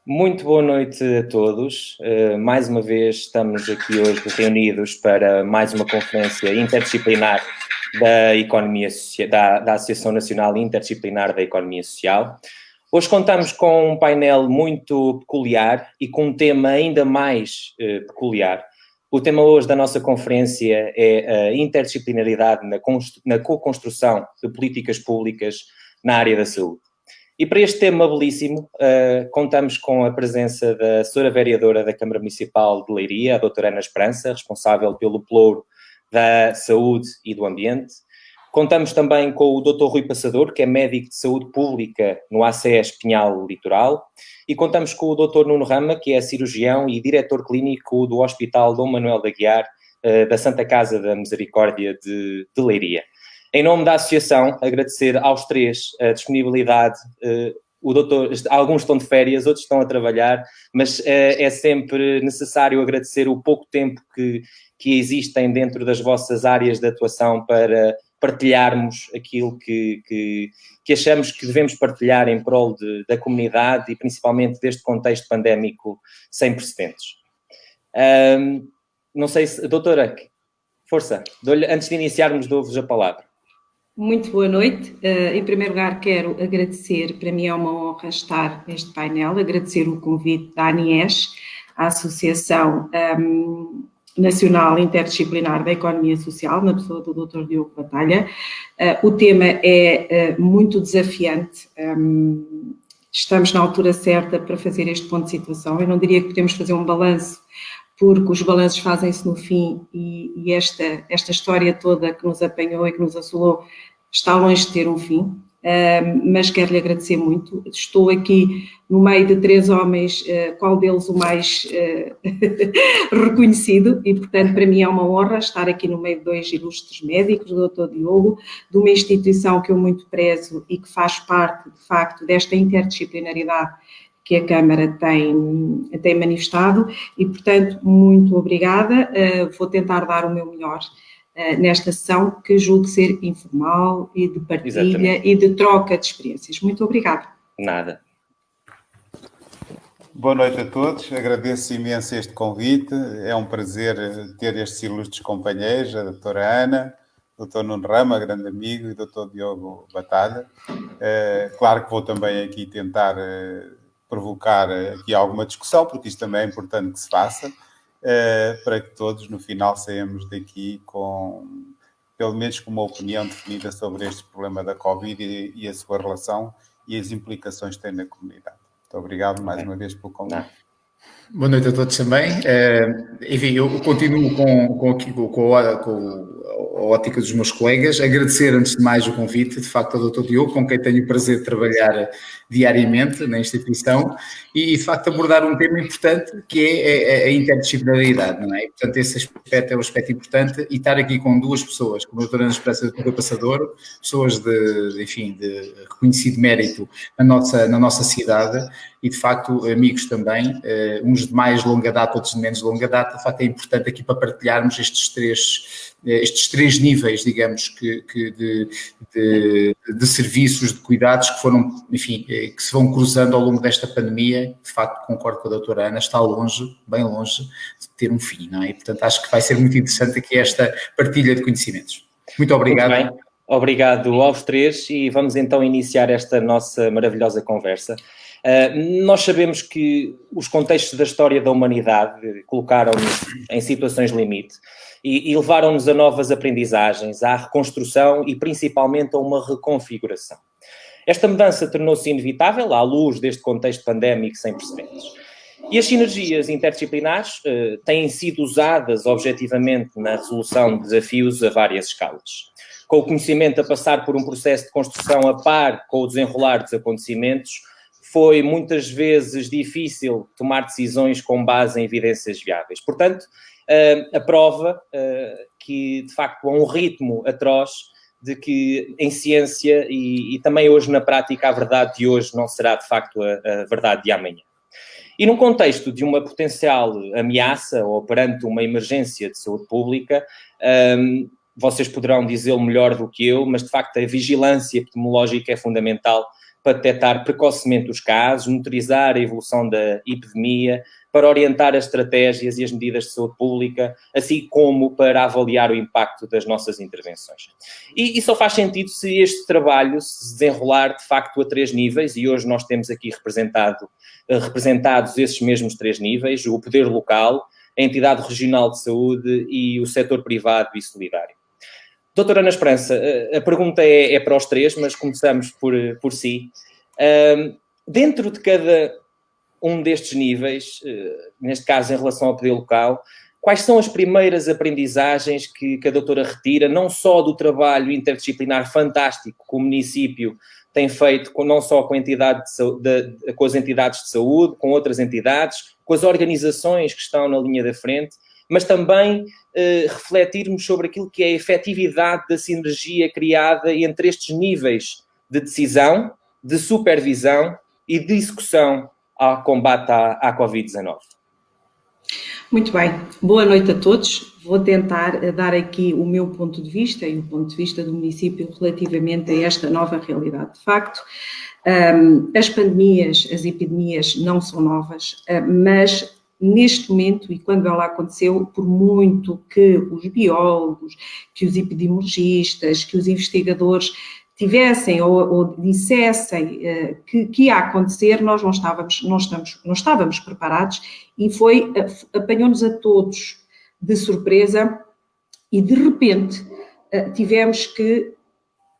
Muito boa noite a todos. Mais uma vez estamos aqui hoje reunidos para mais uma conferência interdisciplinar da Economia da Associação Nacional Interdisciplinar da Economia Social. Hoje contamos com um painel muito peculiar e com um tema ainda mais peculiar. O tema hoje da nossa conferência é a interdisciplinaridade na co-construção de políticas públicas na área da saúde. E para este tema belíssimo, contamos com a presença da Sra. Vereadora da Câmara Municipal de Leiria, a doutora Ana Esperança, responsável pelo Pelouro da Saúde e do Ambiente. Contamos também com o Dr. Rui Passador, que é médico de saúde pública no ACS Pinhal Litoral. E contamos com o Dr. Nuno Rama, que é cirurgião e diretor clínico do Hospital Dom Manuel da Guiar, da Santa Casa da Misericórdia de Leiria. Em nome da Associação, agradecer aos três a disponibilidade. Alguns estão de férias, outros estão a trabalhar, mas é sempre necessário agradecer o pouco tempo que existem dentro das vossas áreas de atuação para partilharmos aquilo que achamos que devemos partilhar em prol da comunidade e principalmente deste contexto pandémico sem precedentes. Não sei se... Doutora, força, antes de iniciarmos, dou-vos a palavra. Muito boa noite. Em primeiro lugar, quero agradecer, para mim é uma honra estar neste painel, agradecer o convite da ANIES, a Associação Nacional Interdisciplinar da Economia Social, na pessoa do Dr. Diogo Batalha. O tema é muito desafiante. Estamos na altura certa para fazer este ponto de situação. Eu não diria que podemos fazer um balanço, porque os balanços fazem-se no fim e esta história toda que nos apanhou e que nos assolou está longe de ter um fim, mas quero-lhe agradecer muito. Estou aqui no meio de três homens, qual deles o mais reconhecido, e portanto para mim é uma honra estar aqui no meio de dois ilustres médicos, o Dr. Diogo, de uma instituição que eu muito prezo e que faz parte, de facto, desta interdisciplinaridade que a Câmara tem manifestado e, portanto, muito obrigada. Vou tentar dar o meu melhor nesta sessão, que julgo ser informal e de partilha. Exatamente. E de troca de experiências. Muito obrigada. Nada. Boa noite a todos, agradeço imenso este convite, é um prazer ter estes ilustres companheiros, a doutora Ana, o Dr. Nuno Rama, grande amigo, e o Dr. Diogo Batalha. Claro que vou também aqui tentar provocar aqui alguma discussão, porque isto também é importante que se faça, para que todos no final saímos daqui com, pelo menos com uma opinião definida sobre este problema da Covid e a sua relação e as implicações que tem na comunidade. Muito obrigado mais uma vez pelo convite. Boa noite a todos também. Enfim, eu continuo com a ótica dos meus colegas. Agradecer, antes de mais, o convite, de facto, ao Dr. Diogo, com quem tenho o prazer de trabalhar diariamente na instituição e, de facto, abordar um tema importante que é a interdisciplinaridade, não é? E, portanto, esse aspecto é um aspecto importante e estar aqui com duas pessoas, como a doutora Ana Esperança e o Dr. Passador, pessoas de reconhecido mérito na nossa cidade e, de facto, amigos também, uns de mais longa data, outros de menos longa data. De facto, é importante aqui para partilharmos estes três níveis, digamos, de serviços, de cuidados que foram, enfim, que se vão cruzando ao longo desta pandemia. De facto, concordo com a doutora Ana, está longe, bem longe de ter um fim, não é? E, portanto, acho que vai ser muito interessante aqui esta partilha de conhecimentos. Muito obrigado. Muito bem. Obrigado aos três e vamos então iniciar esta nossa maravilhosa conversa. Nós sabemos que os contextos da história da humanidade colocaram-nos em situações limite e levaram-nos a novas aprendizagens, à reconstrução e principalmente a uma reconfiguração. Esta mudança tornou-se inevitável à luz deste contexto pandémico sem precedentes. E as sinergias interdisciplinares têm sido usadas objetivamente na resolução de desafios a várias escalas. Com o conhecimento a passar por um processo de construção a par com o desenrolar dos acontecimentos, foi muitas vezes difícil tomar decisões com base em evidências viáveis. Portanto, a prova que, de facto, há um ritmo atroz de que em ciência e também hoje na prática a verdade de hoje não será, de facto, a verdade de amanhã. E num contexto de uma potencial ameaça ou perante uma emergência de saúde pública, vocês poderão dizê-lo melhor do que eu, mas, de facto, a vigilância epidemiológica é fundamental para detectar precocemente os casos, monitorizar a evolução da epidemia, para orientar as estratégias e as medidas de saúde pública, assim como para avaliar o impacto das nossas intervenções. E só faz sentido se este trabalho se desenrolar, de facto, a 3 níveis, e hoje nós temos aqui representados esses mesmos 3 níveis: o poder local, a entidade regional de saúde e o setor privado e solidário. Doutora Ana Esperança, a pergunta é para os 3, mas começamos por si. Dentro de cada um destes níveis, neste caso em relação ao poder local, quais são as primeiras aprendizagens que a doutora retira, não só do trabalho interdisciplinar fantástico que o município tem feito, não só com as entidades de saúde, com outras entidades, com as organizações que estão na linha da frente, mas também refletirmos sobre aquilo que é a efetividade da sinergia criada entre estes níveis de decisão, de supervisão e de execução ao combate à Covid-19. Muito bem, boa noite a todos. Vou tentar dar aqui o meu ponto de vista e o ponto de vista do município relativamente a esta nova realidade. De facto, as pandemias, as epidemias não são novas, mas neste momento, e quando ela aconteceu, por muito que os biólogos, que os epidemiologistas, que os investigadores tivessem ou dissessem que ia acontecer, nós não estávamos preparados, e apanhou-nos a todos de surpresa, e de repente tivemos que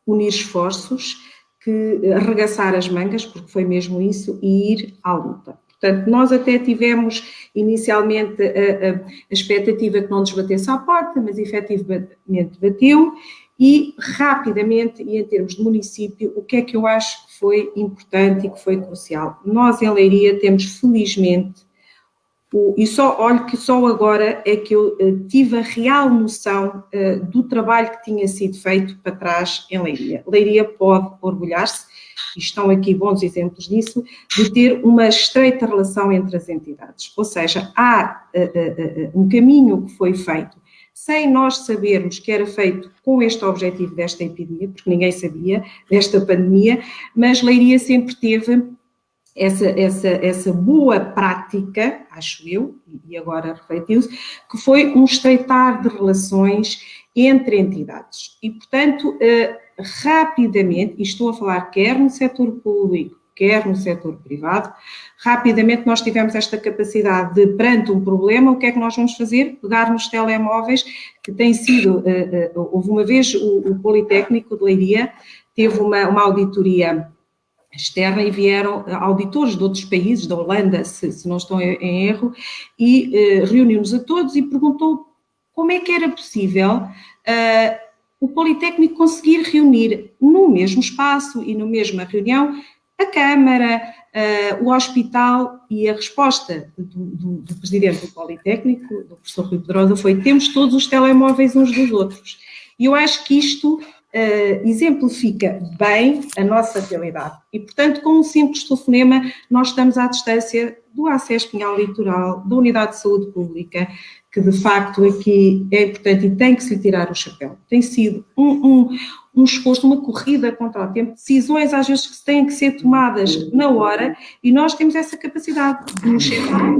unir esforços, que arregaçar as mangas, porque foi mesmo isso, e ir à luta. Portanto, nós até tivemos inicialmente a expectativa que não nos batesse à porta, mas efetivamente bateu. E rapidamente, e em termos de município, o que é que eu acho que foi importante e que foi crucial? Nós em Leiria temos, felizmente, olho que só agora é que eu tive a real noção do trabalho que tinha sido feito para trás em Leiria. Leiria pode orgulhar-se, e estão aqui bons exemplos disso, de ter uma estreita relação entre as entidades. Ou seja, há um caminho que foi feito sem nós sabermos que era feito com este objetivo desta epidemia, porque ninguém sabia desta pandemia, mas Leiria sempre teve essa boa prática, acho eu, e agora refletiu-se, que foi um estreitar de relações entre entidades. E, portanto, rapidamente, e estou a falar quer no setor público, quer no setor privado, rapidamente nós tivemos esta capacidade de, perante um problema, o que é que nós vamos fazer? Pegar nos telemóveis, que tem sido, houve uma vez o Politécnico de Leiria, teve uma auditoria externa e vieram auditores de outros países, da Holanda, se não estou em erro, e reuniu-nos a todos e perguntou como é que era possível o Politécnico conseguir reunir no mesmo espaço e na mesma reunião a Câmara, o hospital, e a resposta do presidente do Politécnico, do professor Rui Pedrosa, foi: temos todos os telemóveis uns dos outros. E eu acho que isto exemplifica bem a nossa realidade. E, portanto, com um simples telefonema, nós estamos à distância do ACES Pinhal Litoral, da Unidade de Saúde Pública, que de facto aqui é importante e tem que se lhe tirar o chapéu. Tem sido um esforço, uma corrida contra o tempo, decisões às vezes que têm que ser tomadas na hora, e nós temos essa capacidade de nos sentar.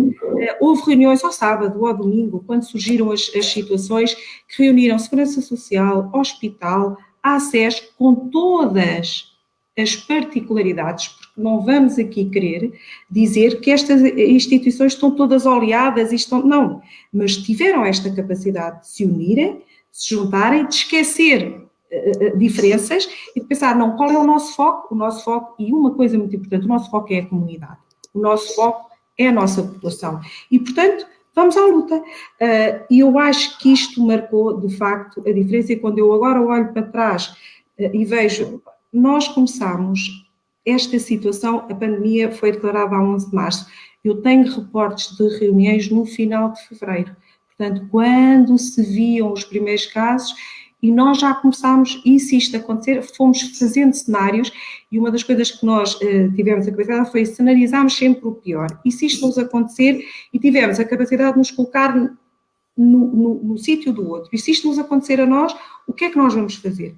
Houve reuniões ao sábado ou ao domingo, quando surgiram as situações, que reuniram Segurança Social, Hospital, ACES, com todas as particularidades, porque não vamos aqui querer dizer que estas instituições estão todas oleadas e não, mas tiveram esta capacidade de se unirem, de se juntarem, de esquecer diferenças e de pensar, não, qual é o nosso foco? O nosso foco, e uma coisa muito importante, o nosso foco é a comunidade, o nosso foco é a nossa população e, portanto, vamos à luta. E eu acho que isto marcou, de facto, a diferença, e quando eu agora olho para trás e vejo, nós começámos esta situação, a pandemia foi declarada a 11 de março, eu tenho reportes de reuniões no final de fevereiro, portanto, quando se viam os primeiros casos, e nós já começámos, e se isto acontecer, fomos fazendo cenários, e uma das coisas que nós tivemos a capacidade foi cenarizarmos sempre o pior. E se isto nos acontecer, e tivemos a capacidade de nos colocar no sítio do outro, e se isto nos acontecer a nós, o que é que nós vamos fazer?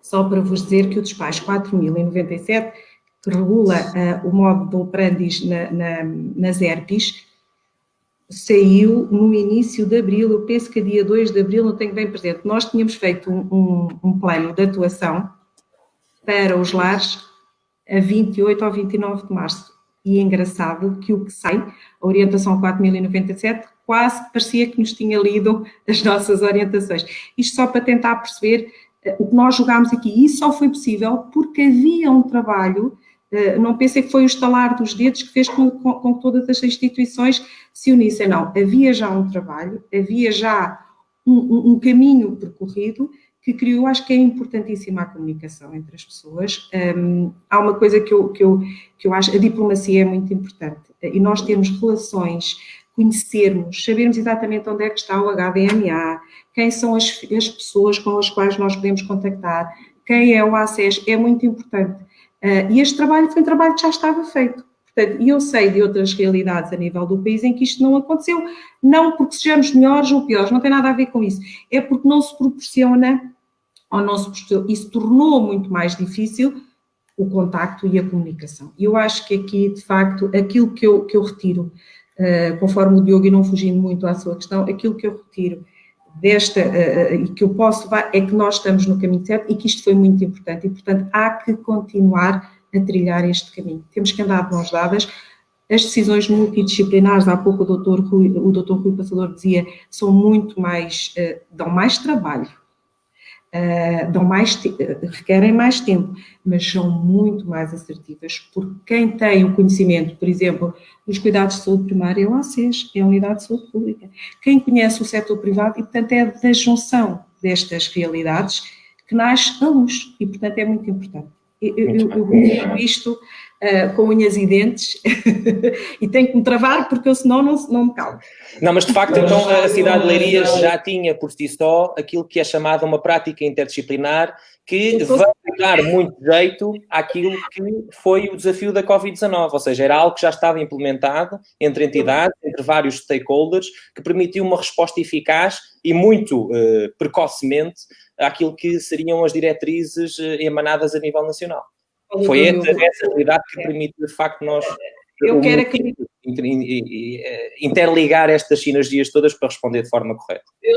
Só para vos dizer que o despacho 4097 que regula o modo de operandi nas ERPs, saiu no início de abril, eu penso que a dia 2 de abril, não tenho bem presente. Nós tínhamos feito um plano de atuação para os lares a 28 ou 29 de março. E é engraçado que o que sai, a orientação 4097, quase que parecia que nos tinha lido as nossas orientações. Isto só para tentar perceber o que nós jogámos aqui. E isso só foi possível porque havia um trabalho, não pensei que foi o estalar dos dedos que fez com que todas as instituições se unissem. Não, havia já um trabalho, havia já um caminho percorrido que criou, acho que é importantíssima a comunicação entre as pessoas. Há uma coisa que eu acho, a diplomacia é muito importante, e nós termos relações, conhecermos, sabermos exatamente onde é que está o HDMA, quem são as pessoas com as quais nós podemos contactar, quem é o ACES, é muito importante. E este trabalho foi um trabalho que já estava feito. Portanto, e eu sei de outras realidades a nível do país em que isto não aconteceu. Não porque sejamos melhores ou piores, não tem nada a ver com isso. É porque não se proporciona, ou não se proporciona, isso tornou muito mais difícil o contacto e a comunicação. E eu acho que aqui, de facto, aquilo que eu retiro, conforme o Diogo, e não fugindo muito à sua questão, aquilo que eu retiro desta, e que eu posso levar, é que nós estamos no caminho certo e que isto foi muito importante. E, portanto, há que continuar a trilhar este caminho. Temos que andar de mãos dadas. As decisões multidisciplinares, há pouco o Dr. Rui Passador dizia, são muito mais, dão mais trabalho, requerem mais tempo, mas são muito mais assertivas, porque quem tem o conhecimento, por exemplo, dos cuidados de saúde primária é o ACES, é a Unidade de Saúde Pública. Quem conhece o setor privado, e portanto é da junção destas realidades que nasce a luz, e portanto é muito importante. Eu digo isto com unhas e dentes e tenho que me travar porque eu senão não me calo. Não, mas de facto então a cidade de Leiria já tinha por si só aquilo que é chamada uma prática interdisciplinar que vai dar muito jeito àquilo que foi o desafio da Covid-19, ou seja, era algo que já estava implementado entre entidades, entre vários stakeholders, que permitiu uma resposta eficaz e muito precocemente àquilo que seriam as diretrizes emanadas a nível nacional. Foi essa realidade que permitiu, de facto, nós interligar estas sinergias todas para responder de forma correta.